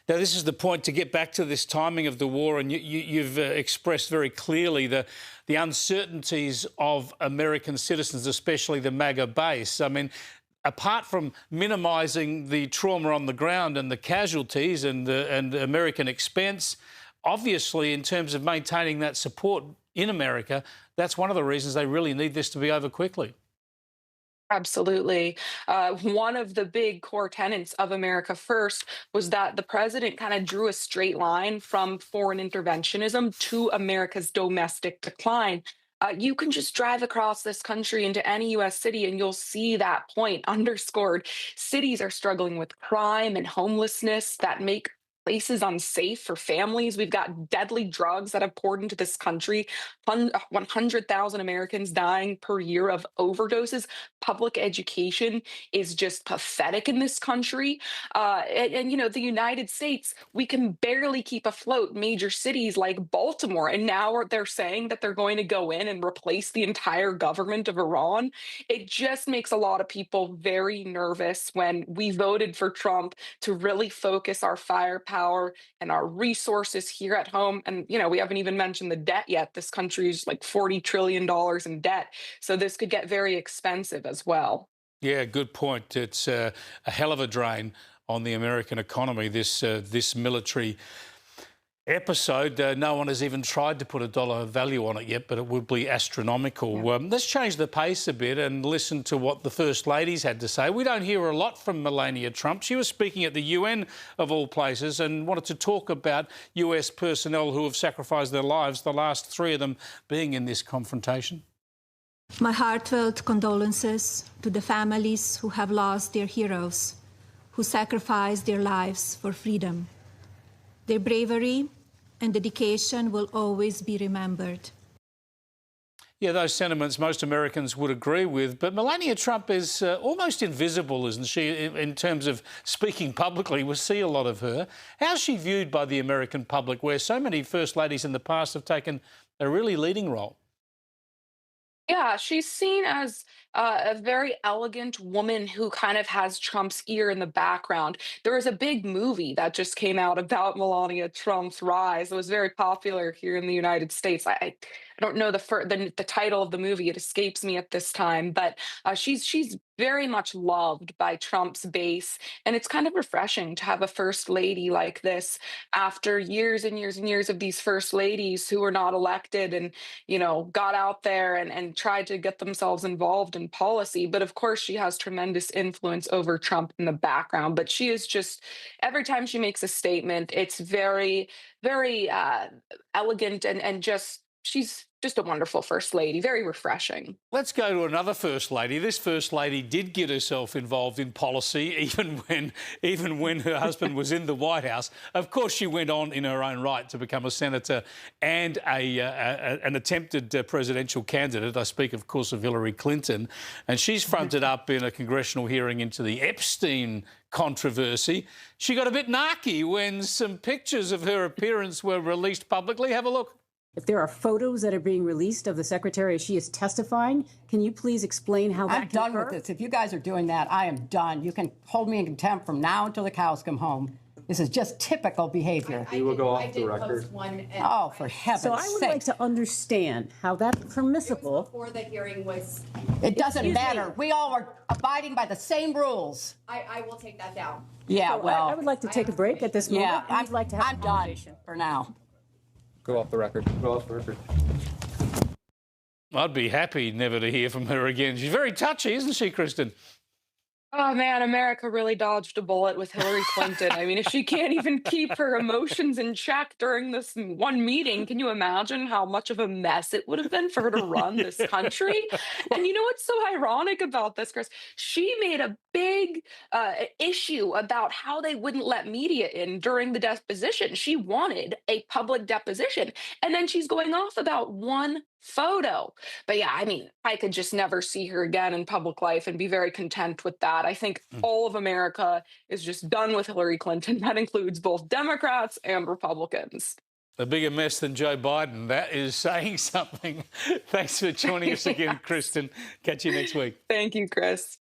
Now, this is the point to get back to this timing of the war, and you've expressed very clearly the uncertainties of American citizens, especially the MAGA base. I mean, apart from minimising the trauma on the ground and the casualties and American expense, obviously, in terms of maintaining that support in America, that's one of the reasons they really need this to be over quickly. Absolutely. One of the big core tenets of America First was that the president kind of drew a straight line from foreign interventionism to America's domestic decline. You can just drive across this country into any US city and you'll see that point underscored. Cities are struggling with crime and homelessness that make places unsafe for families. We've got deadly drugs that have poured into this country, 100,000 Americans dying per year of overdoses. Public education is just pathetic in this country. The United States, we can barely keep afloat major cities like Baltimore. And now they're saying that they're going to go in and replace the entire government of Iran. It just makes a lot of people very nervous when we voted for Trump to really focus our firepower and our resources here at home. And, we haven't even mentioned the debt yet. This country is like $40 trillion in debt. So this could get very expensive as well. Yeah, good point. It's a hell of a drain on the American economy, this military episode. No one has even tried to put a dollar value on it yet, but it would be astronomical. Yeah. Let's change the pace a bit and listen to what the First Ladies had to say. We don't hear a lot from Melania Trump. She was speaking at the UN, of all places, and wanted to talk about US personnel who have sacrificed their lives, the last three of them being in this confrontation. My heartfelt condolences to the families who have lost their heroes, who sacrificed their lives for freedom. Their bravery and dedication will always be remembered. Yeah, those sentiments most Americans would agree with, but Melania Trump is almost invisible, isn't she, in terms of speaking publicly? We see a lot of her. How's she viewed by the American public, where so many First Ladies in the past have taken a really leading role? Yeah, she's seen as a very elegant woman who kind of has Trump's ear in the background. There was a big movie that just came out about Melania Trump's rise. It was very popular here in the United States. I don't know the title of the movie. It escapes me at this time, but she's very much loved by Trump's base, and it's kind of refreshing to have a first lady like this after years and years and years of these first ladies who were not elected and got out there and tried to get themselves involved in policy. But of course, she has tremendous influence over Trump in the background. But she is just, every time she makes a statement, it's very, very elegant and just, she's just a wonderful first lady, very refreshing. Let's go to another First Lady. This First Lady did get herself involved in policy, even when her husband was in the White House. Of course, she went on in her own right to become a senator and an attempted presidential candidate. I speak, of course, of Hillary Clinton. And she's fronted up in a congressional hearing into the Epstein controversy. She got a bit narky when some pictures of her appearance were released publicly. Have a look. If there are photos that are being released of the secretary as she is testifying, can you please explain how that I'm done with this. If you guys are doing that, I am done. You can hold me in contempt from now until the cows come home. This is just typical behavior. We will go off the record. Oh, for heaven's sake. So I would like to understand how that's permissible. Before the hearing was... It doesn't matter. We all are abiding by the same rules. I will take that down. Yeah, So well... I would like to take a break at this moment. Yeah, and I'd like to have I'm a done conversation. for now. Go off the record. Go off the record. I'd be happy never to hear from her again. She's very touchy, isn't she, Kristin? Oh man, America really dodged a bullet with Hillary Clinton. I mean, if she can't even keep her emotions in check during this one meeting, can you imagine how much of a mess it would have been for her to run this country? And you know what's so ironic about this, Chris? She made a big issue about how they wouldn't let media in during the deposition. She wanted a public deposition. And then she's going off about one photo. But yeah, I mean, I could just never see her again in public life and be very content with that. I think all of America is just done with Hillary Clinton. That includes both Democrats and Republicans. A bigger mess than Joe Biden. That is saying something. Thanks for joining us again, Kristin. Catch you next week. Thank you, Chris.